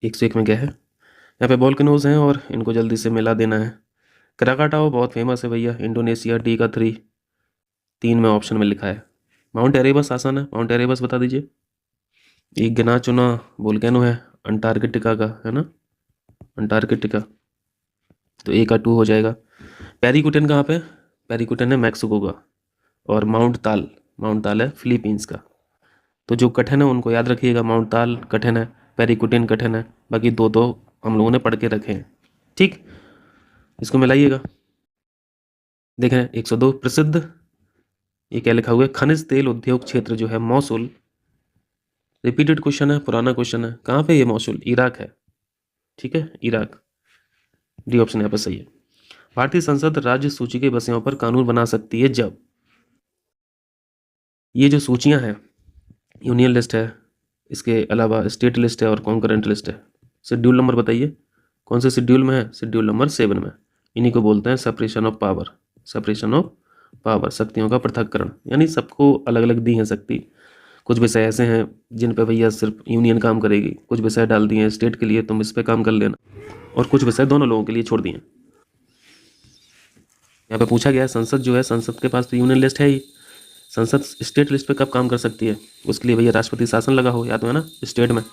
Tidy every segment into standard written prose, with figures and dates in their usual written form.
101 में क्या है, यहाँ पे वोल्केनोज हैं और इनको जल्दी से मिला देना है। क्राकाटाओ बहुत फेमस है भैया, इंडोनेशिया, डी का 3, 3 में ऑप्शन में लिखा है। माउंट एरेबस आसान है, माउंट एरेबस बता दीजिए। एक गिना चुना वोल्केनो है अंटार्कटिका का, है ना, अंटार्कटिका, तो ए का 2 हो जाएगा। पेरिकुटन कहाँ पे, पेरिकुटन है मैक्सिको का। और माउंट ताल है फिलीपींस का। तो जो कठिन है उनको याद रखिएगा, माउंट ताल कठिन है, पेरिकुटिन कठिन है, बाकी दो दो हम लोगों ने पढ़ के रखे हैं। ठीक, इसको मिलाइएगा। देखें 102 प्रसिद्ध, ये क्या लिखा हुआ है, खनिज तेल उद्योग क्षेत्र जो है मौसुल, रिपीटेड क्वेश्चन है, पुराना क्वेश्चन है, कहाँ पे ये मौसुल, इराक है, ठीक है, इराक, डी ऑप्शन यहाँ पर सही है। भारतीय संसद राज्य सूची के विषयों पर कानून बना सकती है जब, ये जो सूचियां हैं, यूनियन लिस्ट है, इसके अलावा स्टेट लिस्ट है और कॉन्करेंट लिस्ट है। शेड्यूल नंबर बताइए कौन से शेड्यूल में है, शेड्यूल नंबर 7 में। इन्हीं को बोलते हैं separation of power, separation of power, शक्तियों का पृथक्करण, यानी सबको अलग अलग दी है शक्ति। कुछ विषय ऐसे हैं जिन पे भैया सिर्फ यूनियन काम करेगी, कुछ विषय डाल दिए हैं स्टेट के लिए, तुम इस पे काम कर लेना, और कुछ विषय दोनों लोगों के लिए छोड़ दिए। यहाँ पे पूछा गया है संसद जो है, संसद के पास तो यूनियन लिस्ट है ही, संसद स्टेट लिस्ट पे कब काम कर सकती है, उसके लिए भैया राष्ट्रपति शासन लगा हो, या तो है ना स्टेट में,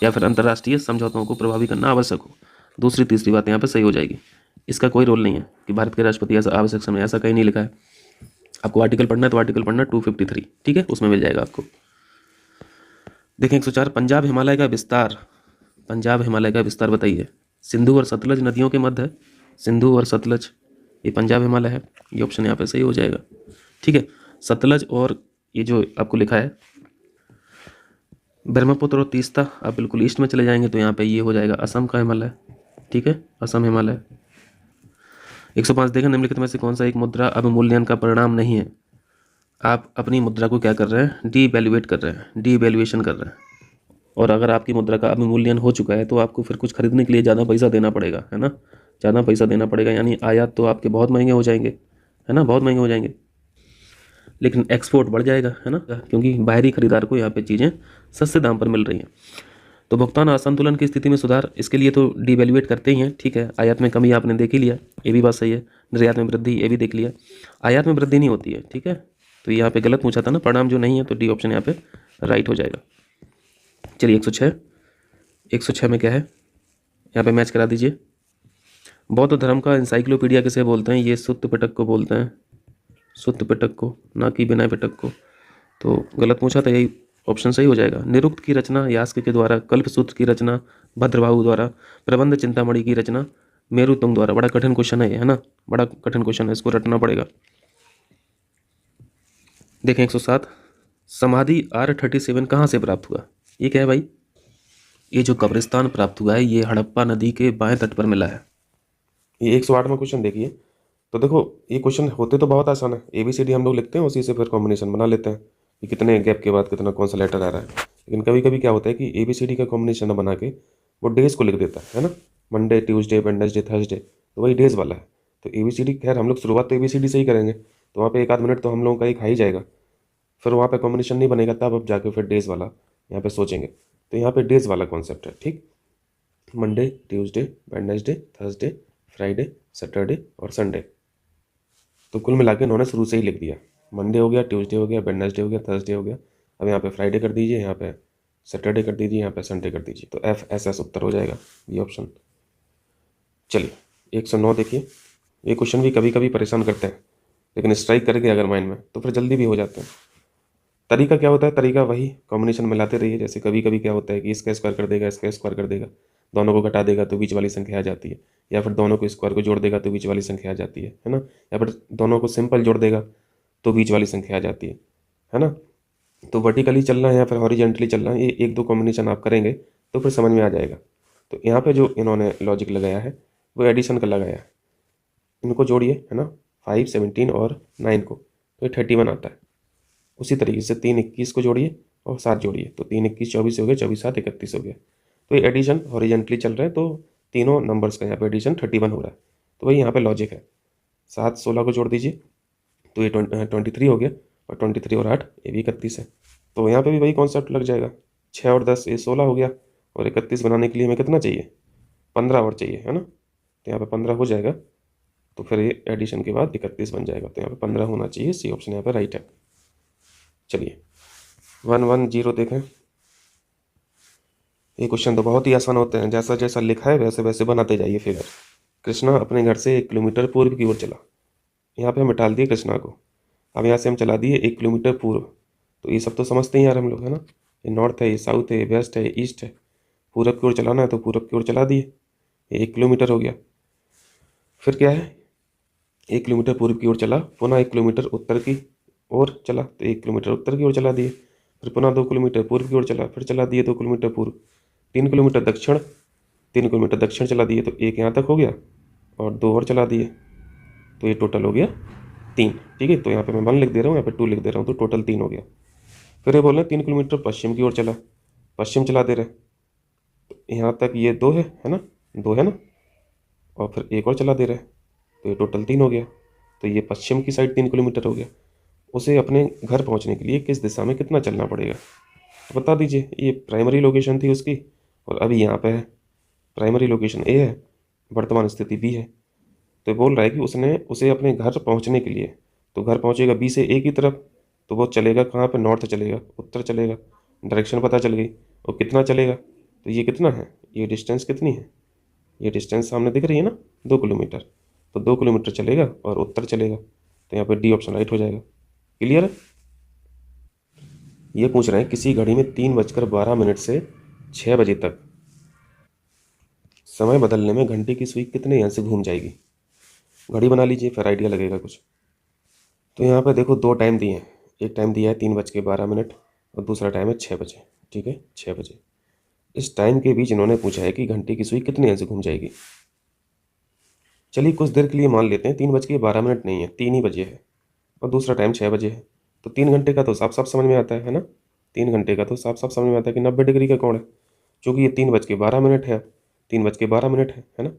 या फिर अंतर्राष्ट्रीय समझौतों को प्रभावी करना आवश्यक हो। दूसरी तीसरी बात यहाँ पे सही हो जाएगी। इसका कोई रोल नहीं है कि भारत के राष्ट्रपति ऐसा आवश्यक समय, ऐसा कहीं नहीं लिखा है। आपको आर्टिकल पढ़ना है तो आर्टिकल पढ़ना 253, ठीक है, उसमें मिल जाएगा आपको। देखें 104, पंजाब हिमालय का विस्तार, पंजाब हिमालय का विस्तार बताइए। सिंधु और सतलज नदियों के मध्य है, सिंधु और सतलज, ये पंजाब हिमालय है, ये ऑप्शन यहाँ पे सही हो जाएगा। ठीक है, सतलज और ये जो आपको लिखा है ब्रह्मपुत्र और तीस्ता, आप बिल्कुल ईस्ट में चले जाएंगे तो यहाँ पे ये हो जाएगा असम का हिमालय, ठीक है, असम हिमालय। 105, देखें निम्नलिखित में से कौन सा एक मुद्रा अवमूल्यन का परिणाम नहीं है। आप अपनी मुद्रा को क्या कर रहे हैं, डी वैल्यूएट कर रहे हैं, डी वैल्यूएशन कर रहे हैं, और अगर आपकी मुद्रा का अवमूल्यन हो चुका है तो आपको फिर कुछ खरीदने के लिए ज़्यादा पैसा देना पड़ेगा, है ना, ज़्यादा पैसा देना पड़ेगा, यानी आयात तो आपके बहुत महंगे हो जाएंगे, है ना, बहुत महंगे हो जाएंगे, लेकिन एक्सपोर्ट बढ़ जाएगा, है ना, क्योंकि बाहरी खरीदार को यहाँ पे चीज़ें सस्ते दाम पर मिल रही हैं। तो भुगतान असंतुलन की स्थिति में सुधार, इसके लिए तो डिवैल्यूएट करते ही हैं, ठीक है। आयात में कमी आपने देख ही लिया, ये भी बात सही है। निर्यात में वृद्धि, ये भी देख लिया। आयात में वृद्धि नहीं होती है, ठीक है, तो यहाँ पे गलत पूछा था ना, परिणाम जो नहीं है, तो डी ऑप्शन यहाँ पे राइट हो जाएगा। चलिए 106, 106 में क्या है, यहाँ पे मैच करा दीजिए। बौद्ध धर्म का इंसाइक्लोपीडिया किसे बोलते हैं, ये सुत्त पिटक को बोलते हैं, सुत्त पिटक को, ना कि विनय पिटक को, तो गलत पूछा था, यही ऑप्शन सही हो जाएगा। निरुक्त की रचना यास्क के द्वारा, कल्पसूत्र की रचना भद्रबाहु द्वारा, प्रबंध चिंतामणि की रचना मेरुतुंग द्वारा। बड़ा कठिन क्वेश्चन है ये, है ना, बड़ा कठिन क्वेश्चन है, इसको रटना पड़ेगा। देखें 107, समाधि R37 कहाँ से प्राप्त हुआ, ये क्या है भाई, ये जो कब्रिस्तान प्राप्त हुआ है ये हड़प्पा नदी के बाएं तट पर मिला है। ये 108 में क्वेश्चन देखिए, तो देखो ये क्वेश्चन होते तो बहुत आसान है, ABCD हम लोग लिखते हैं, उसी से फिर कॉम्बिनेशन बना लेते हैं कि कितने गैप के बाद कितना कौन सा लेटर आ रहा है। लेकिन कभी कभी क्या होता है कि ABCD का कॉम्बिनेशन बना के वो डेज को लिख देता है ना, मंडे, ट्यूसडे, वेडनेसडे, थर्सडे, तो वही डेज वाला है। तो ABCD, खैर हम लोग शुरुआत तो ABCD से ही करेंगे, तो वहाँ पे 1 आध मिनट तो हम लोगों का एक खा ही जाएगा, फिर वहाँ पे कॉम्बिनेशन नहीं बनेगा, तब अब जाके फिर डेज वाला यहाँ पे सोचेंगे। तो यहाँ पे डेज वाला कॉन्सेप्ट है, ठीक, Monday, Tuesday, Wednesday, Thursday, Friday, Saturday और संडे। तो कुल मिला के उन्होंने शुरू से ही लिख दिया, मंडे हो गया, ट्यूसडे हो गया, वेडनेसडे हो गया, थर्सडे हो गया, अब यहाँ पे फ्राइडे कर दीजिए, यहाँ पे सैटरडे कर दीजिए, यहाँ पे संडे कर दीजिए, तो FSS उत्तर हो जाएगा, ये ऑप्शन। चलिए 109 देखिए, ये क्वेश्चन भी कभी कभी परेशान करते हैं, लेकिन स्ट्राइक करके अगर माइंड में तो फिर जल्दी भी हो जाते हैं। तरीका क्या होता है, तरीका वही कॉम्बिनेशन मिलाते रहिए। जैसे कभी कभी क्या होता है कि इसका स्क्वायर कर देगा, इसका स्क्वायर कर देगा, दोनों को घटा देगा तो बीच वाली संख्या आ जाती है, या फिर दोनों को स्क्वायर को जोड़ देगा तो बीच वाली संख्या आ जाती है ना, या फिर दोनों को सिंपल जोड़ देगा तो बीच वाली संख्या आ जाती है ना। तो वर्टिकली चलना है या फिर हॉरिजेंटली चलना है, ये 1-2 कॉम्बिनेशन आप करेंगे तो फिर समझ में आ जाएगा। तो यहाँ पे जो इन्होंने लॉजिक लगाया है वो एडिशन का लगाया है, इनको जोड़िए, है ना, 5, 17 और 9 को, तो ये 31 आता है। उसी तरीके से 3, 21 को जोड़िए और 7 जोड़िए, तो 3, 21, 24 हो गया, 24, 7, 31 हो गया। तो ये एडिशन हॉरिजेंटली चल रहा है, तो तीनों नंबर्स का यहाँ पे एडिशन 31 हो रहा है, तो वही यहाँ पे लॉजिक है। 7, 16 को जोड़ दीजिए तो ये 23 हो गया, और 23 और 8 ये भी 31 है, तो यहाँ पे भी वही कॉन्सेप्ट लग जाएगा। 6 और 10 ये 16 हो गया, और 31 बनाने के लिए हमें कितना चाहिए, 15 और चाहिए, है ना। तो यहाँ पे 15 हो जाएगा, तो फिर ये एडिशन के बाद 31 बन जाएगा। तो यहाँ पे 15 होना चाहिए, सी ऑप्शन यहाँ पे राइट है। चलिए 110 देखें। ये क्वेश्चन तो बहुत ही आसान होते हैं, जैसा जैसा लिखा है वैसे वैसे बनाते जाइए फिगर। कृष्णा अपने घर से 1 किलोमीटर पूर्व की ओर चला। यहाँ पे हम डाल दिए कृष्णा को। अब यहाँ से हम चला दिए 1 किलोमीटर पूर्व। तो ये सब तो समझते ही यार हम लोग, है ना। ये नॉर्थ है, ये साउथ है, ये वेस्ट है, ये ईस्ट है। पूरब की ओर चलाना है तो पूरब की ओर चला दिए, ये 1 किलोमीटर हो गया। फिर क्या है, 1 किलोमीटर पूर्व की ओर चला, पुनः 1 किलोमीटर उत्तर की ओर चला, तो 1 किलोमीटर उत्तर की ओर चला दिए। फिर पुनः 2 किलोमीटर पूर्व की ओर चला, फिर चला दिए 2 किलोमीटर पूर्व। 3 किलोमीटर दक्षिण, 3 किलोमीटर दक्षिण चला दिए, तो 1 यहाँ तक हो गया और 2 और चला दिए, तो ये टोटल हो गया 3। ठीक है, तो यहाँ पे मैं 1 लिख दे रहा हूँ, यहाँ पे 2 लिख दे रहा हूँ, तो टोटल 3 हो गया। फिर ये बोल रहे हैं 3 किलोमीटर पश्चिम की ओर चला, पश्चिम चला दे रहे, तो यहाँ तक ये 2 है ना, 2 है ना, और फिर 1 और चला दे रहे, तो ये टोटल 3 हो गया। तो ये पश्चिम की साइड 3 किलोमीटर हो गया। उसे अपने घर पहुँचने के लिए किस दिशा में कितना चलना पड़ेगा, तो बता दीजिए। ये प्राइमरी लोकेशन थी उसकी, और अभी यहाँ पे है प्राइमरी लोकेशन ए है, वर्तमान स्थिति बी है। तो बोल रहा है कि उसे अपने घर पहुँचने के लिए, तो घर पहुँचेगा बी से ए की तरफ, तो वो चलेगा कहाँ पे, नॉर्थ चलेगा, उत्तर चलेगा, डायरेक्शन पता चल गई। और कितना चलेगा, तो ये कितना है, ये डिस्टेंस कितनी है, ये डिस्टेंस सामने दिख रही है ना, 2 किलोमीटर। तो 2 किलोमीटर चलेगा और उत्तर चलेगा, तो यहाँ पे डी ऑप्शन राइट हो जाएगा। क्लियर है। ये पूछ रहे हैं किसी घड़ी में 3:12 से 6 बजे तक समय बदलने में घंटे की सुई कितने यहाँ से घूम जाएगी। घड़ी बना लीजिए, फिर आइडिया लगेगा कुछ। तो यहाँ पे देखो 2 टाइम दिए हैं, एक टाइम दिया है 3:12 और दूसरा टाइम है 6 बजे। ठीक है, 6 बजे। इस टाइम के बीच इन्होंने पूछा है कि घंटे की सुई कितने यहाँ से घूम जाएगी। चलिए कुछ देर के लिए मान लेते हैं 3:12 नहीं है, 3 ही बजे है, और दूसरा टाइम 6 बजे है। तो 3 घंटे का तो साफ साफ समझ में आता है ना। 3 घंटे का तो साफ साफ समझ में आता है कि 90 डिग्री का कोण है, क्योंकि ये 3:12 है, 3:12 है ना।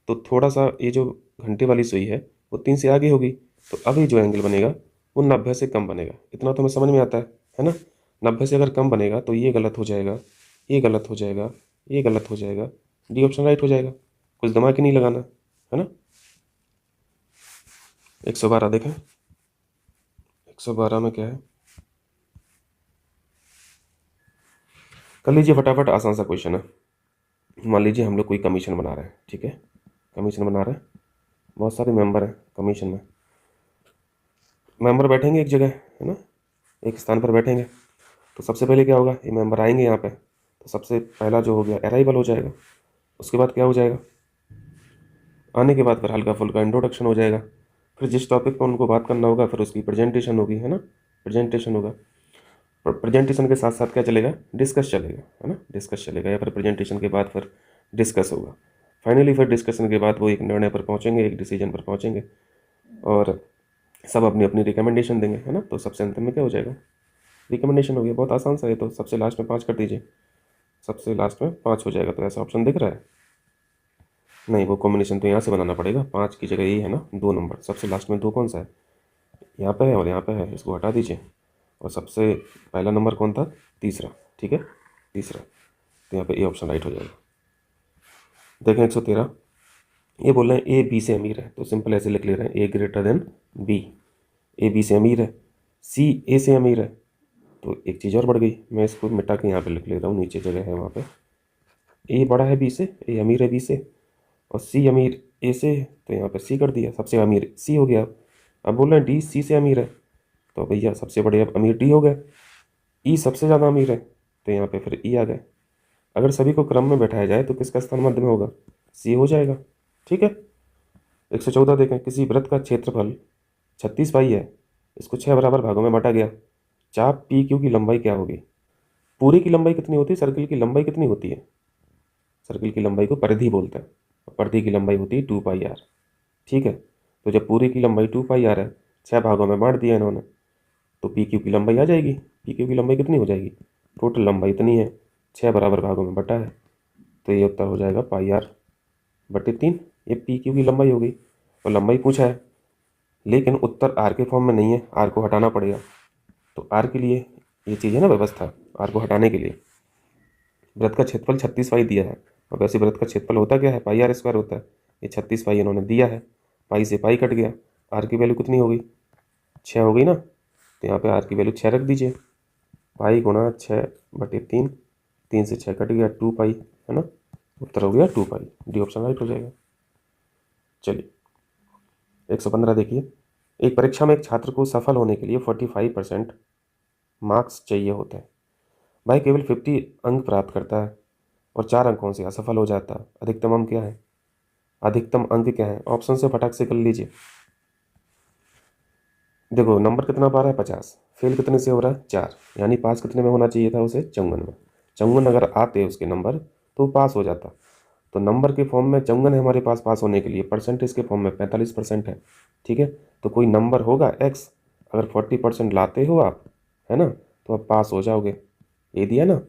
तो थोड़ा सा ये जो घंटे वाली सुई है वो 3 से आगे होगी, तो अब ये जो एंगल बनेगा वो 90 से कम बनेगा। इतना तो हमें समझ में आता है ना। 90 से अगर कम बनेगा तो ये गलत हो जाएगा, ये गलत हो जाएगा, ये गलत हो जाएगा, डी ऑप्शन राइट हो जाएगा। कुछ दिमाग ही नहीं लगाना, है ना। 112 देखें, 112 में क्या है, कर लीजिए फटाफट, आसान सा क्वेश्चन है। मान लीजिए हम लोग कोई कमीशन बना रहे हैं, ठीक है, कमीशन बना रहे हैं, बहुत सारे मेंबर हैं कमीशन में। मेंबर बैठेंगे एक जगह, है ना, एक स्थान पर बैठेंगे। तो सबसे पहले क्या होगा, ये मेंबर आएंगे यहाँ पे, तो सबसे पहला जो हो गया अराइवल हो जाएगा। उसके बाद क्या हो जाएगा, आने के बाद फिर हल्का फुल्का इंट्रोडक्शन हो जाएगा। फिर जिस टॉपिक पर उनको बात करना होगा फिर उसकी प्रेजेंटेशन होगी, है ना, प्रेजेंटेशन होगा। प्रेजेंटेशन के साथ साथ क्या चलेगा, डिस्कस चलेगा, है ना, डिस्कस चलेगा, या फिर प्रेजेंटेशन के बाद फिर डिस्कस होगा। फाइनली फिर डिस्कशन के बाद वो एक निर्णय पर पहुँचेंगे, एक डिसीजन पर पहुँचेंगे, और सब अपनी अपनी रिकमेंडेशन देंगे, है ना। तो सबसे अंत में क्या हो जाएगा, रिकमेंडेशन हो गया। बहुत आसान सा है, तो सबसे लास्ट में 5 कर दीजिए, सबसे लास्ट में 5 हो जाएगा। तो ऐसा ऑप्शन दिख रहा है, नहीं वो कॉम्बिनेशन तो यहाँ से बनाना पड़ेगा, 5 की जगह ये है ना 2 नंबर, सबसे लास्ट में 2 कौन सा है, यहाँ पे है और यहाँ पे है, इसको हटा दीजिए। और सबसे पहला नंबर कौन था, तीसरा, ठीक है, तीसरा। तो यहाँ पे ए ऑप्शन राइट हो जाएगा। देखें 113, ये बोल रहे हैं ए बी से अमीर है, तो सिंपल ऐसे लिख ले रहे हैं, a greater than b. A b से अमीर है, सी ए से अमीर है, तो एक चीज़ और बढ़ गई, मैं इसको मिटा के यहाँ पे लिख ले रहा हूँ, नीचे जगह है वहाँ पे। ए बड़ा है बी से, ए अमीर है बी से, और सी अमीर ए से है, तो यहाँ पे सी कर दिया, सबसे अमीर सी हो गया। अब बोल रहे हैं डी सी से अमीर है, तो भैया सबसे बड़े अब अमीर डी हो गए। ई सबसे ज़्यादा अमीर है, तो यहाँ पे फिर ई आ गए। अगर सभी को क्रम में बैठाया जाए तो किसका स्थान मध्य में होगा, सी हो जाएगा। ठीक है। 114 देखें, किसी वृत्त का क्षेत्रफल 36 पाई है, इसको 6 बराबर भागों में बांटा गया, चाप पी क्यू की लंबाई क्या होगी। पूरी की लंबाई कितनी होती है, सर्किल की लंबाई कितनी होती है, सर्किल की लंबाई को परिधि बोलते हैं, परिधि की लंबाई होती है 2πr। ठीक है, तो जब पूरी की लंबाई 2πr है, 6 भागों में बांट दिया इन्होंने, तो पी क्यू की लंबाई आ जाएगी। पी क्यू की लंबाई कितनी हो जाएगी, टोटल लंबाई इतनी है, 6 बराबर भागों में बटा है, तो ये उत्तर हो जाएगा πr/3। ये पी क्यू की लंबाई हो गई, और लंबाई पूछा है, लेकिन उत्तर आर के फॉर्म में नहीं है, आर को हटाना पड़ेगा। तो आर के लिए ये चीज़ है ना व्यवस्था, आर को हटाने के लिए वृत्त का क्षेत्रफल 36 पाई दिया है, और वैसे वृत्त का क्षेत्रफल होता क्या है, पाई आर स्क्वायर होता है। ये 36 पाई इन्होंने दिया है, पाई से पाई कट गया, आर की वैल्यू कितनी हो गई, 6 हो गई ना। तो यहाँ पे आर की वैल्यू 6 रख दीजिए, पाई गुणा 6/3, 3 से 6 कट गया, 2 पाई, है ना। उत्तर हो गया 2 पाई, डी ऑप्शन राइट हो जाएगा। चलिए 115 देखिए, एक परीक्षा में एक छात्र को सफल होने के लिए 45% मार्क्स चाहिए होते हैं। भाई केवल 50 अंक प्राप्त करता है और 4 अंकों से असफल हो जाता है। अधिकतम अंक क्या है, अधिकतम अंक क्या है, ऑप्शन से फटाक से कर लीजिए। देखो नंबर कितना पा रहा है 50, फेल कितने से हो रहा है 4, यानी पास कितने में होना चाहिए था उसे, 54 में। 54 अगर आते उसके नंबर तो पास हो जाता। तो नंबर के फॉर्म में 54 है हमारे पास होने के लिए, परसेंटेज के फॉर्म में 45% है। ठीक है, तो कोई नंबर होगा एक्स, अगर 40% लाते हो आप, है ना, तो आप पास हो जाओगे। ये दिया ना,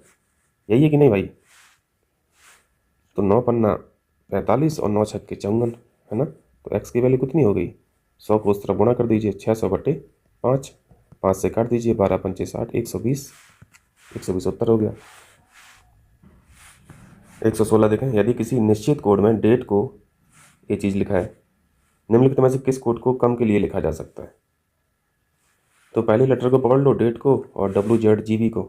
यही है कि नहीं भाई। तो 9 पन्ना 45 और 9 छक्के 54, है ना। तो एक्स की वैल्यू कितनी हो गई, 100 को उस तरफ गुणा कर दीजिए, 600/5, 5 से काट दीजिए, 12 पंचे 60, 120, 120 उत्तर हो गया। 116 देखें, यदि किसी निश्चित कोड में डेट को, ये चीज़ लिखा है, निम्नलिखित में से किस कोड को कम के लिए लिखा जा सकता है। तो पहले लेटर को पकड़ लो, डेट को, और WZGB को,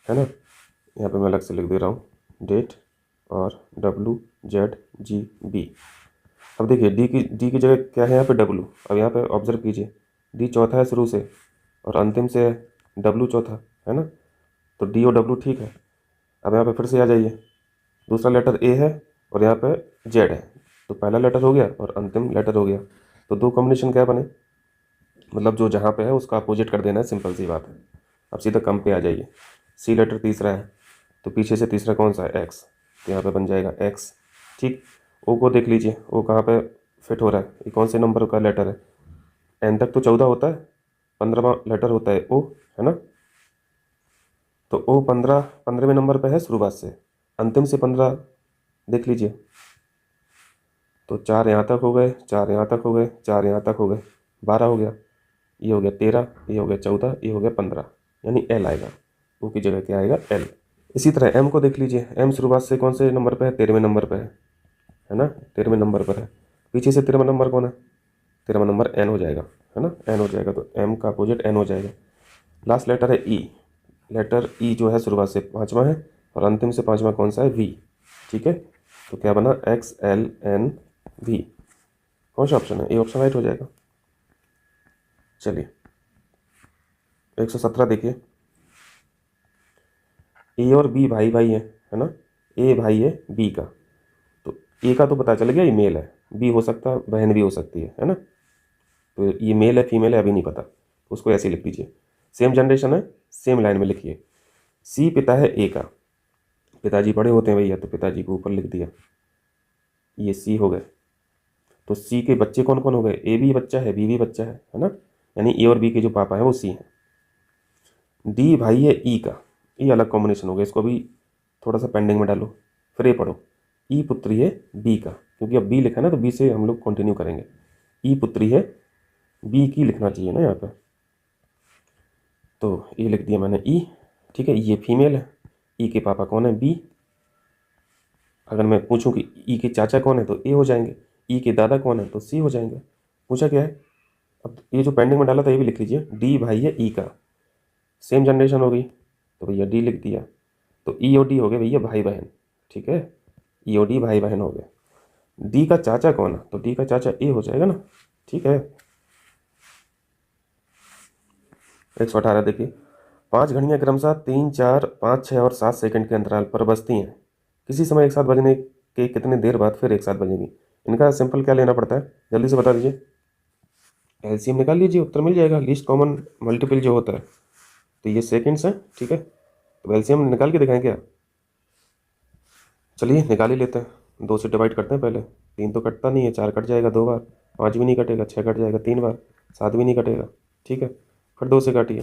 है ना। यहाँ पे मैं अलग से लिख दे रहा हूँ, डेट और WZGB। अब देखिए डी की जगह क्या है यहाँ पे, डब्लू। अब यहाँ पे ऑब्जर्व कीजिए, डी चौथा है शुरू से और अंतिम से है डब्लू चौथा, है ना। तो डी और डब्लू ठीक है। अब यहाँ पे फिर से आ जाइए, दूसरा लेटर ए है और यहाँ पे जेड है, तो पहला लेटर हो गया और अंतिम लेटर हो गया। तो दो कॉम्बिनेशन क्या बने, मतलब जो जहाँ पे है उसका अपोजिट कर देना है, सिंपल सी बात है। अब सीधा कम पे आ जाइए, सी लेटर तीसरा है, तो पीछे से तीसरा कौन सा है, एक्स, तो यहाँ पे बन जाएगा एक्स। ठीक, ओ को देख लीजिए, ओ कहाँ पे फिट हो रहा है, ये कौन से नंबर का लेटर है, एन तक तो 14 होता है, 15वां लेटर होता है ओ, है ना। तो ओ 15वें नंबर पे है शुरुआत से, अंतिम से 15 देख लीजिए। तो 4 यहाँ तक हो गए, 4 यहाँ तक हो गए, 4 यहाँ तक हो गए, 12 हो गया, ये हो गया 13, ये हो गया 14, ये हो गया 15, यानी एल आएगा, ओ की जगह क्या आएगा, एल। इसी तरह एम को देख लीजिए, एम शुरुआत से कौन से नंबर पे है, 13वें नंबर पे है ना, 13वें नंबर पर है। पीछे से 13वां नंबर कौन है, 13वां नंबर एन हो जाएगा, है ना, एन हो जाएगा, तो एम का अपोजिट एन हो जाएगा। लास्ट लेटर है ई, लेटर ई जो है शुरुआत से 5वां है और अंतिम से 5वां कौन सा है, वी। ठीक है, तो क्या बना, XLNV, कौन सा ऑप्शन है, ए ऑप्शन राइट हो जाएगा। चलिए 117 देखिए, ए और बी भाई भाई है ना, ए भाई है बी का, तो ए का तो पता चल गया ये मेल है, बी हो सकता है, बहन भी हो सकती है ना। तो ये मेल है फीमेल है अभी नहीं पता, तो उसको ऐसे लिख दीजिए, सेम जनरेशन है, सेम लाइन में लिखिए। सी पिता है ए का, पिताजी बड़े होते हैं भैया, तो पिताजी को ऊपर लिख दिया, ये सी हो गए। तो सी के बच्चे कौन कौन हो गए, ए भी बच्चा है, बी भी बच्चा है ना, यानी ए और बी के जो पापा हैं वो सी हैं। डी भाई है ई का, ये अलग कॉम्बिनेशन हो गया, इसको भी थोड़ा सा पेंडिंग में डालो, फिर ए पढ़ो। ई पुत्री है बी का, क्योंकि अब बी लिखा ना तो बी से हम लोग कंटिन्यू करेंगे। ई पुत्री है बी की लिखना चाहिए ना यहाँ पर, तो ये लिख दिया मैंने ई। ठीक है, ये फीमेल है, ई के पापा कौन है, बी। अगर मैं पूछूं कि ई के चाचा कौन है तो ए हो जाएंगे, ई के दादा कौन है तो सी हो जाएंगे। पूछा क्या है, अब ये जो पेंडिंग में डाला था ये भी लिख लीजिए, डी भाई है ई का, सेम जनरेशन हो गई, तो भैया डी लिख दिया। तो ई और डी हो गए भैया भाई बहन, ठीक है, ई और डी भाई बहन हो गए। डी का चाचा कौन है, तो डी का चाचा ए हो जाएगा ना। ठीक है, 118 देखिए, 5 घड़ियाँ क्रमशः 3, 4, 5, 6 और 7 सेकंड के अंतराल पर बजती हैं। किसी समय एक साथ बजने के कितने देर बाद फिर एक साथ बजेंगी। इनका सिंपल क्या लेना पड़ता है, जल्दी से बता दीजिए। एलसीएम निकाल लीजिए, उत्तर मिल जाएगा, लीस्ट कॉमन मल्टीपल जो होता है। तो ये सेकंड्स हैं, ठीक है, तो एलसीएम निकाल के दिखाएं क्या। चलिए निकाल ही लेते हैं, 2 से डिवाइड करते हैं पहले। 3 तो कटता नहीं है, 4 कट जाएगा 2 बार, 5 भी नहीं कटेगा, 6 कट जाएगा 3 बार, 7 भी नहीं कटेगा। ठीक है, फिर 2 से काटिए,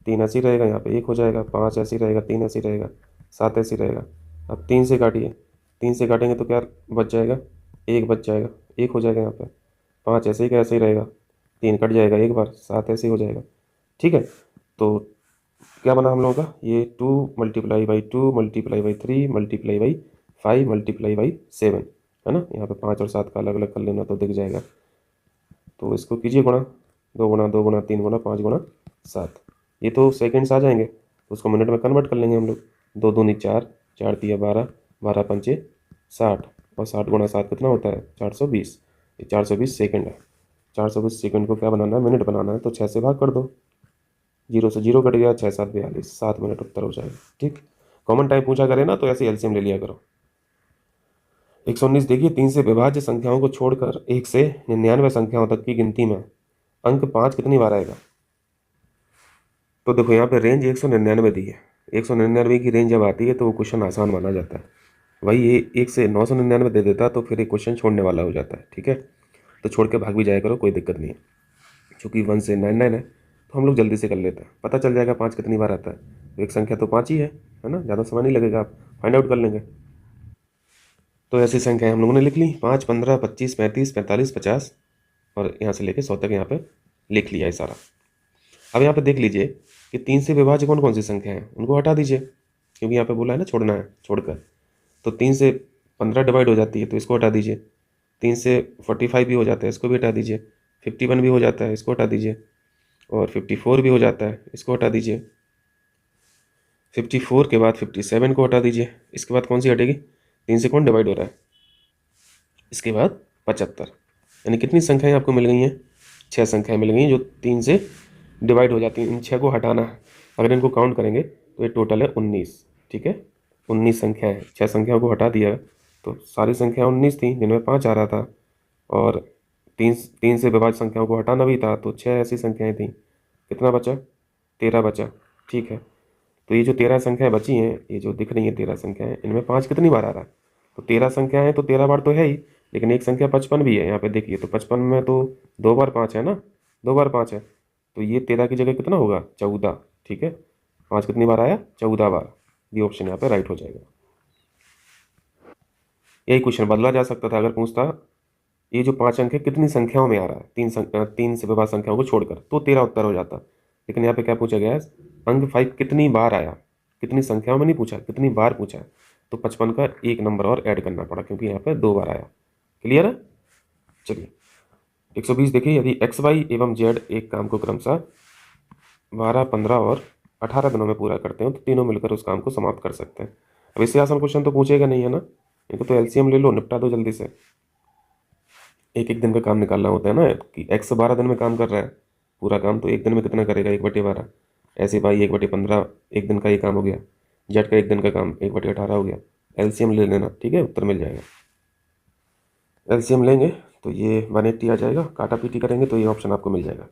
3 ऐसे ही रहेगा, यहाँ पे 1 हो जाएगा, 5 ऐसे ही रहेगा, 3 ऐसे ही रहेगा, 7 ऐसे ही रहेगा। अब 3 से काटिए, 3 से काटेंगे तो क्या बच जाएगा, 1 बच जाएगा, 1 हो जाएगा यहाँ पे। 5 ऐसे ही का ऐसे ही रहेगा, 3 कट जाएगा 1 बार, 7 ऐसे ही हो जाएगा। ठीक है, तो क्या बना हम लोगों का, ये 2 multiply by 2 multiply by 3 multiply by 5 multiply by 7 है ना। यहाँ पे 5 और 7 का अलग अलग कर लेना तो दिख जाएगा। तो इसको कीजिए गुणा, 2 गुणा 2 गुणा 3 गुणा 5 गुणा 7, ये तो सेकेंड्स आ जाएंगे, तो उसको मिनट में कन्वर्ट कर लेंगे हम लोग। 2 दूनी 4, 4 तिया 12, 12 पंचे 60, और 60 गुणा 7 कितना होता है 420, ये 420 सेकेंड है। 420 सेकेंड को क्या बनाना है, मिनट बनाना है, तो 6 से भाग कर दो, 0 से 0 कट गया, 6 7 42, 7 मिनट उत्तर हो जाएगा। ठीक, कॉमन टाइम पूछा करे ना तो ऐसे एलसीएम ले लिया करो। 119 देखिए, 3 से विभाज्य संख्याओं को छोड़कर 1 से 99 संख्याओं तक की गिनती में अंक 5 कितनी बार आएगा। तो देखो यहाँ पे रेंज 199 दी है, 199 की रेंज जब आती है तो वो क्वेश्चन आसान माना जाता है। वही ये 1 से 999 दे देता तो फिर ये क्वेश्चन छोड़ने वाला हो जाता है। ठीक है, तो छोड़ के भाग भी जाया करो, कोई दिक्कत नहीं है। चूँकि 1 से 99 है तो हम लोग जल्दी से कर लेते हैं, पता चल जाएगा 5 कितनी बार आता है। तो एक संख्या तो 5 ही है ना, ज़्यादा समय नहीं लगेगा, आप फाइंड आउट कर लेंगे। तो ऐसी संख्याएं हम लोगों ने लिख ली, 5, 15, 25, 35, 45, 50 और यहाँ से लेके 100 तक यहाँ पे लिख लिया है सारा। अब यहाँ पे देख लीजिए कि 3 से विभाज्य कौन कौन सी संख्या है, उनको हटा दीजिए, क्योंकि यहाँ पे बोला है ना छोड़ना है, छोड़कर। तो 3 से 15 डिवाइड हो जाती है तो इसको हटा दीजिए, 3 से 45 भी हो जाता है, इसको भी हटा दीजिए, 51 भी हो जाता है, इसको हटा दीजिए, और 54 भी हो जाता है, इसको हटा दीजिए। 54 के बाद 57 को हटा दीजिए, इसके बाद कौन सी हटेगी, 3 से कौन डिवाइड हो रहा है, इसके बाद 75। यानी कितनी संख्याएं आपको मिल गई हैं, 6 संख्याएं मिल गई हैं जो 3 से डिवाइड हो जाती हैं। इन 6 को हटाना है, अगर इनको काउंट करेंगे तो ये टोटल है 19। ठीक है, 19 संख्याएं हैं, 6 संख्याओं को हटा दिया तो सारी संख्या 19 थी, जिनमें 5 आ रहा था, और 3 से विभाज्य संख्याओं को हटाना भी था, तो 6 ऐसी संख्याएं थी, कितना बचा, 13 बचा। ठीक है, तो ये जो 13 संख्याएं बची हैं, ये जो दिख रही हैं 13 संख्याएं, इनमें 5 कितनी बार आ रहा है, तो 13 संख्या है तो 13 बार तो है ही, लेकिन एक संख्या 55 भी है यहाँ पे देखिए, तो 55 में तो 2 बार 5 है ना, 2 बार 5 है, तो ये 13 की जगह कितना होगा 14। ठीक है, 5 कितनी बार आया, 14 बार, ये ऑप्शन यहाँ पे राइट हो जाएगा। यही क्वेश्चन बदला जा सकता था, अगर पूछता ये जो 5 अंक है कितनी संख्याओं में आ रहा है, 3 से विभाज्य संख्याओं को छोड़कर, तो 13 उत्तर हो जाता। लेकिन यहाँ पे क्या पूछा गया है, अंक 5 कितनी बार आया, कितनी संख्याओं में नहीं पूछा, कितनी बार पूछा है, तो 55 का एक नंबर और ऐड करना पड़ा, क्योंकि यहाँ पे 2 बार आया। क्लियर है, चलिए 120 देखिए, यदि एक्स वाई एवं जेड एक काम को क्रमशः 12, 15 और 18 दिनों में पूरा करते हैं तो तीनों मिलकर उस काम को समाप्त कर सकते हैं। अब इससे आसान क्वेश्चन तो पूछेगा नहीं है ना, इनको तो एलसीएम ले लो, निपटा दो जल्दी से। एक एक दिन का काम निकालना होता है ना, कि एक्स 12 दिन में काम कर रहा है पूरा काम, तो एक दिन में कितना करेगा, 1/12। ऐसे भाई 1/15 एक दिन का ये काम हो गया, जेड का एक दिन का काम 1/18 हो गया। एलसीएम ले लेना, ठीक है, उत्तर मिल जाएगा। एलसीएम लेंगे तो ये 180 आ जाएगा, काटा पीटी करेंगे तो ये ऑप्शन आपको मिल जाएगा।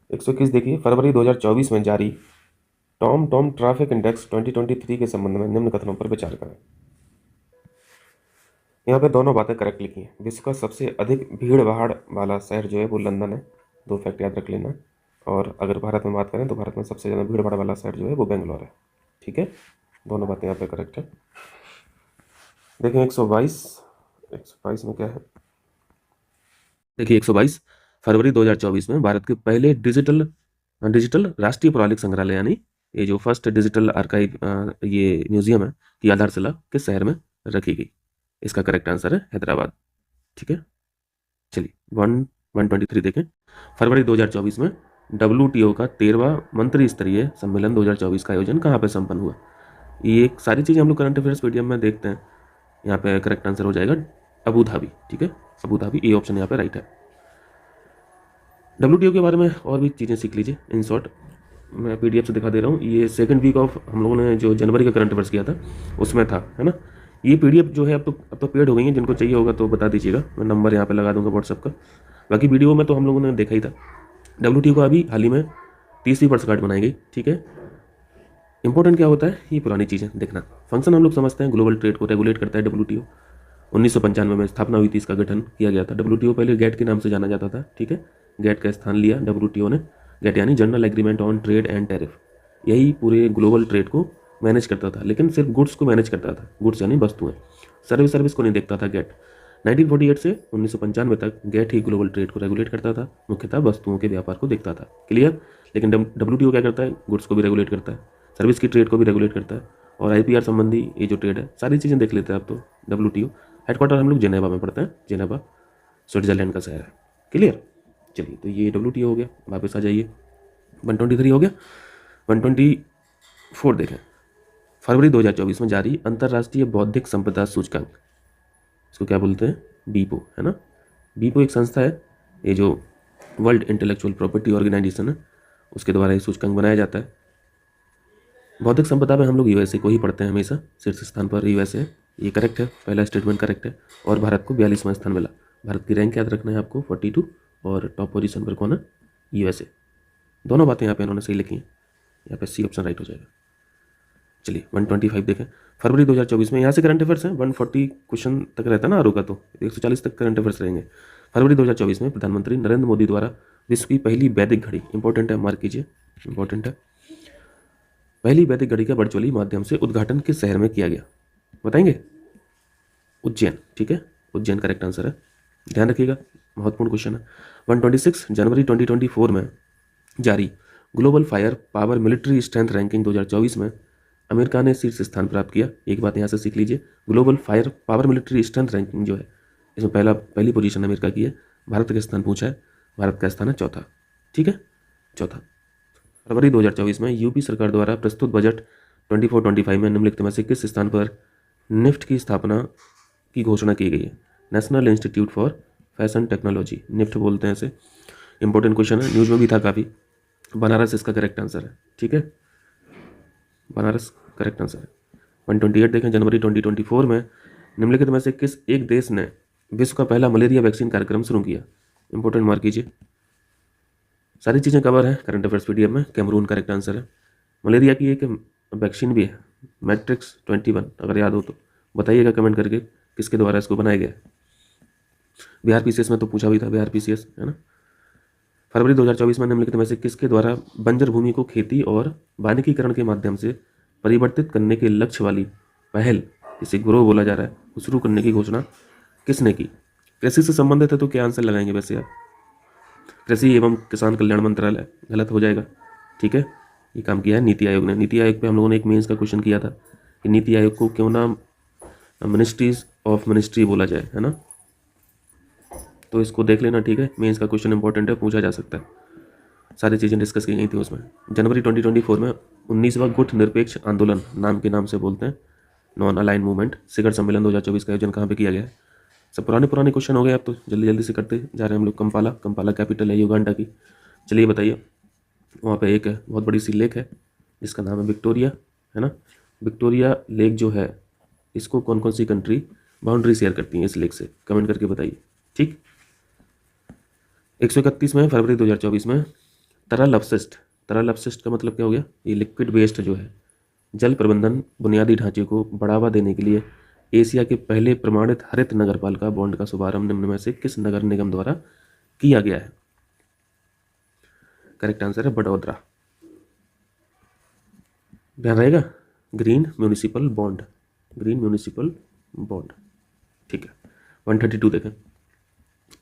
121 देखिए, फरवरी 2024 में जारी टॉम टॉम ट्रैफिक इंडेक्स 2023 के संबंध में निम्न कथनों पर विचार करें। यहाँ पे दोनों बातें करेक्ट लिखी हैं। विश्व का सबसे अधिक भीड़ भाड़ वाला शहर जो है वो लंदन है, 2 फैक्ट याद रख लेना। और अगर भारत में बात करें तो भारत में सबसे ज़्यादा भीड़ भाड़ वाला शहर जो है वो बेंगलोर है। ठीक है, दोनों बातें यहाँ पे करेक्ट है। देखें 122 में क्या है, देखिए 122 फरवरी 2024 में भारत के पहले डिजिटल राष्ट्रीय पुरालिक संग्रहालय यानी ये जो फर्स्ट डिजिटल आर्काइव ये म्यूजियम है की आधारशिला किस शहर में रखी गई। इसका करेक्ट आंसर है हैदराबाद। ठीक है, चलिए 123 देखें, फरवरी 2024 में WTO का 13वां मंत्री स्तरीय सम्मेलन 2024 का आयोजन कहाँ पे संपन्न हुआ। ये सारी चीज़ें हम लोग करंट अफेयर्स पीडीएफ में देखते हैं। यहाँ पे करेक्ट आंसर हो जाएगा अबू धाबी। ठीक है, अबू धाबी, ये ऑप्शन यहाँ पे राइट है। WTO के बारे में और भी चीज़ें सीख लीजिए इन शॉर्ट, मैं पीडीएफ से दिखा दे रहा हूँ। ये सेकंड वीक ऑफ हम लोगों ने जो जनवरी का करंट अफेयर्स किया था उसमें था, है ना। ये पीडीएफ जो है अब तो पेड हो गई है, जिनको चाहिए होगा तो बता दीजिएगा, मैं नंबर यहाँ पे लगा दूंगा व्हाट्सएप का। बाकी वीडियो में तो हम लोगों ने देखा ही था। WTO को अभी हाल ही में 30वीं वर्षगांठ बनाई गई। ठीक है, इंपॉर्टेंट क्या होता है, ये पुरानी चीज़ें देखना। फंक्शन हम लोग समझते हैं, ग्लोबल ट्रेड को रेगुलेट करता है WTO। 1995 में स्थापना हुई थी, इसका गठन किया गया था। WTO पहले गेट के नाम से जाना जाता था। ठीक है, गेट का स्थान लिया WTO ने। गेट यानी general agreement on trade and tariff, यही पूरे ग्लोबल ट्रेड को मैनेज करता था, लेकिन सिर्फ गुड्स को मैनेज करता था, गुड्स यानी वस्तुएं, सर्विस को नहीं देखता था गेट। 1948 से 1995 तक गेट ही ग्लोबल ट्रेड को रेगुलेट करता था, मुख्यतः वस्तुओं के व्यापार को देखता था। क्लियर, लेकिन WTO क्या करता है, गुड्स को भी रेगुलेट करता है, सर्विस की ट्रेड को भी रेगुलेट करता है, और IPR संबंधी ये जो ट्रेड है सारी चीज़ें देख लेते हैं आप तो। WTO हेडक्वार्टर हम लोग जेनेवा में पढ़ते हैं, जेनेवा स्विट्जरलैंड का शहर है। क्लियर। चलिए, तो ये WTO हो गया। वापस आ जाइए, 123 हो गया। 124 देखें, फरवरी 2024 में जारी अंतर्राष्ट्रीय बौद्धिक संपदा सूचकांक, इसको क्या बोलते हैं, बीपो, है ना। बीपो एक संस्था है, ये जो वर्ल्ड इंटेलेक्चुअल प्रॉपर्टी ऑर्गेनाइजेशन है, उसके द्वारा ये सूचकांक बनाया जाता है। बौद्धिक संपदा में हम लोग USA को ही पढ़ते हैं हमेशा, शीर्ष स्थान पर USA है। ये करेक्ट है, पहला स्टेटमेंट करेक्ट है। और भारत को 42वां स्थान मिला। भारत की रैंक याद रखना है आपको, 42, और टॉप पोजीशन पर कौन है, USA। दोनों बातें यहाँ पे इन्होंने सही लिखी हैं, यहाँ पे C ऑप्शन राइट हो जाएगा। चलिए 125 देखें, फरवरी 2024 में, यहाँ से करंट अफेयर्स हैं, 140 क्वेश्चन तक रहता है ना आरो का, तो 140 तक करंट अफेयर्स रहेंगे। फरवरी 2024 में प्रधानमंत्री नरेंद्र मोदी द्वारा विश्व की पहली वैदिक घड़ी, इंपॉर्टेंट है, मार्क कीजिए, इंपॉर्टेंट है, पहली वैदिक घड़ी का वर्चुअली माध्यम से उद्घाटन किस शहर में किया गया, बताएंगे। उज्जैन, ठीक है, उज्जैन करेक्ट आंसर है, ध्यान रखिएगा, महत्वपूर्ण क्वेश्चन है। 126 जनवरी 2024 में जारी global fire power military strength ranking 2024 में अमेरिका ने शीर्ष स्थान प्राप्त किया। एक बात यहाँ से सीख लीजिए, global fire power military strength ranking जो है, इसमें पहली पोजीशन अमेरिका की है, भारत का स्थान पूछा है, भारत का स्थान है चौथा, ठीक है, चौथा। फरवरी 2024 में यूपी सरकार द्वारा प्रस्तुत बजट 24-25 में निम्नलिखित में से किस स्थान पर निफ्ट की स्थापना की घोषणा की गई है। National institute for fashion technology, NIFT बोलते हैं इसे। इंपॉर्टेंट क्वेश्चन है, न्यूज़ में भी था काफ़ी। बनारस इसका करेक्ट आंसर है, ठीक है, बनारस करेक्ट आंसर है। 128 देखें, जनवरी 2024 में निम्नलिखित में से किस एक देश ने विश्व का पहला मलेरिया वैक्सीन कार्यक्रम शुरू किया। इंपॉर्टेंट मार्क कीजिए, सारी चीज़ें कवर है करंट अफेयर्स PDF में। कैमरून करेक्ट आंसर है। मलेरिया की एक वैक्सीन भी है, मैट्रिक्स 21, अगर याद हो तो बताइएगा कमेंट करके किसके द्वारा इसको बनाया गया। बिहार PCS में तो पूछा भी था, बिहार PCS, है ना। फरवरी 2024 में निम्नलिखित में से किसके द्वारा बंजर भूमि को खेती और वानिकीकरण के माध्यम से परिवर्तित करने के लक्ष्य वाली पहल, इसे ग्रो बोला जा रहा है, को शुरू करने की घोषणा किसने की। कृषि से संबंधित है तो क्या आंसर लगाएंगे वैसे आप, कृषि एवं किसान कल्याण मंत्रालय, गलत हो जाएगा, ठीक है। ये काम किया है नीति आयोग ने। नीति आयोग पे हम लोगों ने एक मेंस का क्वेश्चन किया था कि नीति आयोग को क्यों ना मिनिस्ट्रीज ऑफ मिनिस्ट्री बोला जाए, है ना, तो इसको देख लेना, ठीक है, मेंस का क्वेश्चन इंपॉर्टेंट है, पूछा जा सकता है, सारी चीज़ें डिस्कस की गई थी उसमें। जनवरी 2024 में 19वां गुट निरपेक्ष आंदोलन नाम के नाम से बोलते हैं, नॉन अलाइन मूवमेंट, शिखर सम्मेलन 2024 का आयोजन कहाँ पे किया गया है। सब पुराने क्वेश्चन हो गए, अब तो जल्दी जल्दी से करते जा रहे हैं हम लोग। कंपाला कैपिटल है युगांडा की। चलिए बताइए, वहाँ पे एक बहुत बड़ी सी लेक है जिसका नाम है विक्टोरिया, है ना। विक्टोरिया लेक जो है, इसको कौन कौन सी कंट्री बाउंड्री शेयर करती हैं इस लेक से, कमेंट करके बताइए, ठीक। 131 में फरवरी 2024 में तरल अपशिष्ट, तरल अपशिष्ट का मतलब क्या हो गया, ये लिक्विड वेस्ट जो है, जल प्रबंधन बुनियादी ढांचे को बढ़ावा देने के लिए एशिया के पहले प्रमाणित हरित नगरपालिका बॉन्ड का शुभारंभ निम्न में से किस नगर निगम द्वारा किया गया है। करेक्ट आंसर है बड़ौदा, ध्यान रहेगा, green municipal bond, green municipal bond, ठीक है। 132 देखें,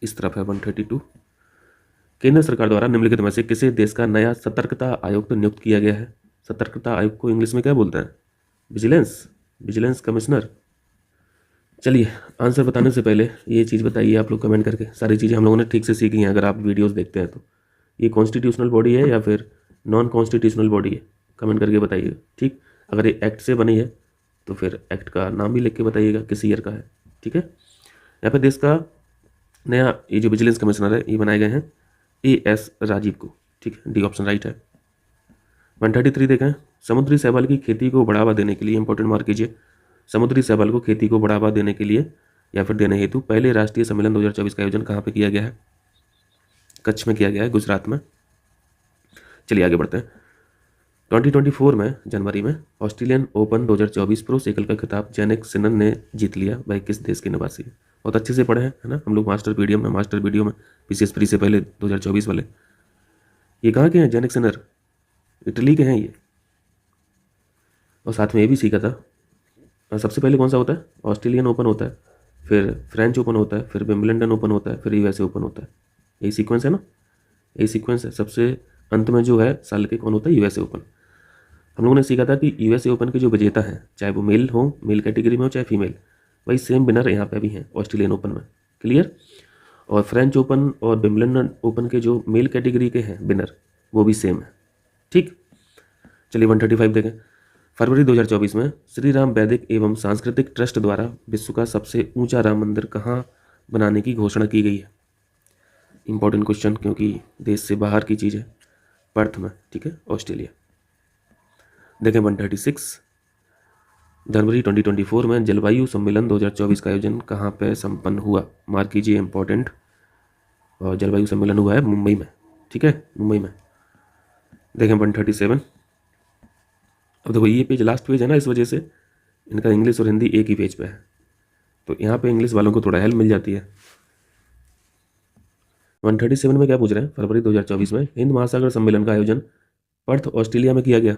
इस तरफ है 132। केंद्र सरकार द्वारा निम्नलिखित में से किसी देश का नया सतर्कता आयुक्त नियुक्त किया गया है। सतर्कता आयुक्त को इंग्लिश में क्या बोलते हैं, विजिलेंस कमिश्नर। चलिए, आंसर बताने से पहले ये चीज़ बताइए आप लोग कमेंट करके, सारी चीज़ें हम लोगों ने ठीक से सीखी हैं अगर आप वीडियोस देखते हैं तो। ये कॉन्स्टिट्यूशनल बॉडी है या फिर नॉन कॉन्स्टिट्यूशनल बॉडी है, कमेंट करके बताइएगा, ठीक। अगर ये एक्ट से बनी है तो फिर एक्ट का नाम भी लिख के बताइएगा किस ईयर का है, ठीक है। यहाँ पर देश का नया ये जो विजिलेंस कमिश्नर है, ये बनाए गए हैं AS राजीव को, ठीक है, डी ऑप्शन राइट है। 133 देखें, समुद्री शैवाल की खेती को बढ़ावा देने के लिए, इंपॉर्टेंट मार्क कीजिए, समुद्री शैवाल को खेती को बढ़ावा देने के लिए या फिर देने हेतु पहले राष्ट्रीय सम्मेलन 2024 का आयोजन कहाँ पे किया गया है। कच्छ में किया गया है, गुजरात में। चलिए आगे बढ़ते हैं। 2024 में जनवरी में ऑस्ट्रेलियन ओपन 2024 प्रो साइकिल का खिताब जैनिक सिनर ने जीत लिया। भाई किस देश के निवासी है, बहुत अच्छे से पढ़े हैं, है ना। हम लोग मास्टर वीडियो में PCS प्री से पहले 2024 वाले, ये कहाँ के हैं, जैनिक सिनर, इटली के हैं ये। और साथ में ये भी सीखा था, सबसे पहले कौन सा होता है, ऑस्ट्रेलियन ओपन होता है, फिर फ्रेंच ओपन होता है, फिर विंबलडन ओपन होता है, फिर USA ओपन होता है। यही सीक्वेंस है ना, यही सीक्वेंस है। सबसे अंत में जो है साल के कौन होता है, यूएसए ओपन। हम लोगों ने सीखा था कि यूएसए ओपन के जो विजेता हैं, चाहे वो मेल हो, मेल कैटेगरी में हो चाहे फीमेल, वही सेम विनर यहाँ पे भी हैं ऑस्ट्रेलियन ओपन में। क्लियर। और फ्रेंच ओपन और विंबलडन ओपन के जो मेल कैटेगरी के हैं विनर, वो भी सेम है। ठीक, चलिए 135 देखें। फरवरी 2024 में श्री राम वैदिक एवं सांस्कृतिक ट्रस्ट द्वारा विश्व का सबसे ऊंचा राम मंदिर कहाँ बनाने की घोषणा की गई है। इंपॉर्टेंट क्वेश्चन, क्योंकि देश से बाहर की चीज़ है। पर्थ में, ठीक है, ऑस्ट्रेलिया। देखें 136, जनवरी 2024 में जलवायु सम्मेलन 2024 का आयोजन कहाँ पे संपन्न हुआ। मार्क कीजिए, इंपॉर्टेंट। और जलवायु सम्मेलन हुआ है मुंबई में, ठीक है, मुंबई में। देखें 137। अब देखो ये पेज लास्ट पेज है ना, इस वजह से इनका इंग्लिश और हिंदी एक ही पेज पे है, तो यहाँ पे इंग्लिश वालों को थोड़ा हेल्प मिल जाती है। 137 में क्या पूछ रहे हैं, फरवरी 2024 में हिंद महासागर सम्मेलन का आयोजन पर्थ ऑस्ट्रेलिया में किया गया।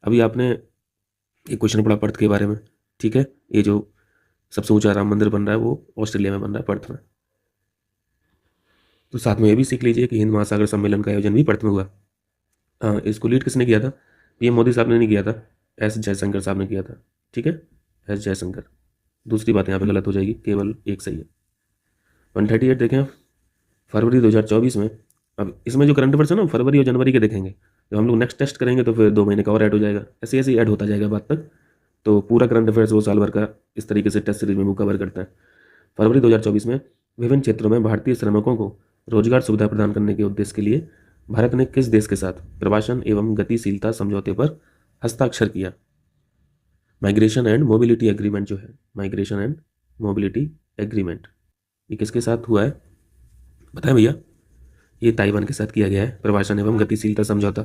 अभी आपने एक क्वेश्चन पढ़ा पर्थ के बारे में, ठीक है। ये जो सबसे ऊंचा राम मंदिर बन रहा है वो ऑस्ट्रेलिया में बन रहा है, पर्थ में। तो साथ में ये भी सीख लीजिए कि हिंद महासागर सम्मेलन का आयोजन भी पर्थ में हुआ। हाँ, इसको लीड किसने किया था, पीएम मोदी साहब ने नहीं किया था, एस जयशंकर साहब ने किया था, ठीक है, एस जयशंकर। दूसरी बात यहाँ पे गलत हो जाएगी, केवल एक सही है। 138 देखें, फरवरी 2024 में। अब इसमें जो करंट अफेयर्स है ना, फरवरी और जनवरी के देखेंगे। जब हम लोग नेक्स्ट टेस्ट करेंगे तो फिर 2 महीने का और ऐड हो जाएगा, ऐसे ऐसे ऐड होता जाएगा बाद तक। तो पूरा करंट अफेयर्स वो साल भर का इस तरीके से टेस्ट सीरीज में वो कवर करता है। फरवरी 2024 में विभिन्न क्षेत्रों में भारतीय श्रमिकों को रोजगार सुविधा प्रदान करने के उद्देश्य के लिए भारत ने किस देश के साथ प्रवासन एवं गतिशीलता समझौते पर हस्ताक्षर किया। माइग्रेशन एंड मोबिलिटी एग्रीमेंट जो है, माइग्रेशन एंड मोबिलिटी एग्रीमेंट, ये किसके साथ हुआ है बताएं भैया। ये ताइवान के साथ किया गया है, प्रवासन एवं गतिशीलता समझौता।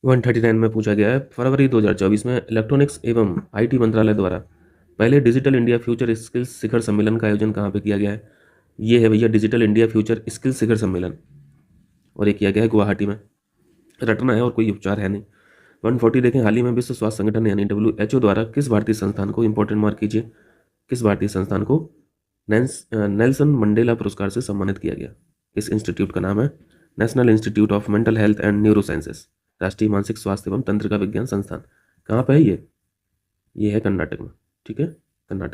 139 में पूछा गया है, फरवरी 2024 में इलेक्ट्रॉनिक्स एवं आईटी मंत्रालय द्वारा पहले डिजिटल इंडिया फ्यूचर स्किल्स शिखर सम्मेलन का आयोजन कहाँ पे किया गया है। ये है भैया डिजिटल इंडिया फ्यूचर स्किल्स शिखर सम्मेलन, और ये किया गया है गुवाहाटी में। रटना है और कोई उपचार है नहीं। 140 देखें, हाल ही में विश्व स्वास्थ्य संगठन यानी WHO द्वारा किस भारतीय संस्थान को, इंपॉर्टेंट मार्क कीजिए, किस भारतीय संस्थान को नेल्सन मंडेला पुरस्कार से सम्मानित किया गया। इस इंस्टीट्यूट का नाम है national institute of mental health and neuro sciences, राष्ट्रीय मानसिक स्वास्थ्य एवं तंत्रिका विज्ञान संस्थान। कहाँ पे है ये है कर्नाटक में, ठीक है, कर्नाटक में।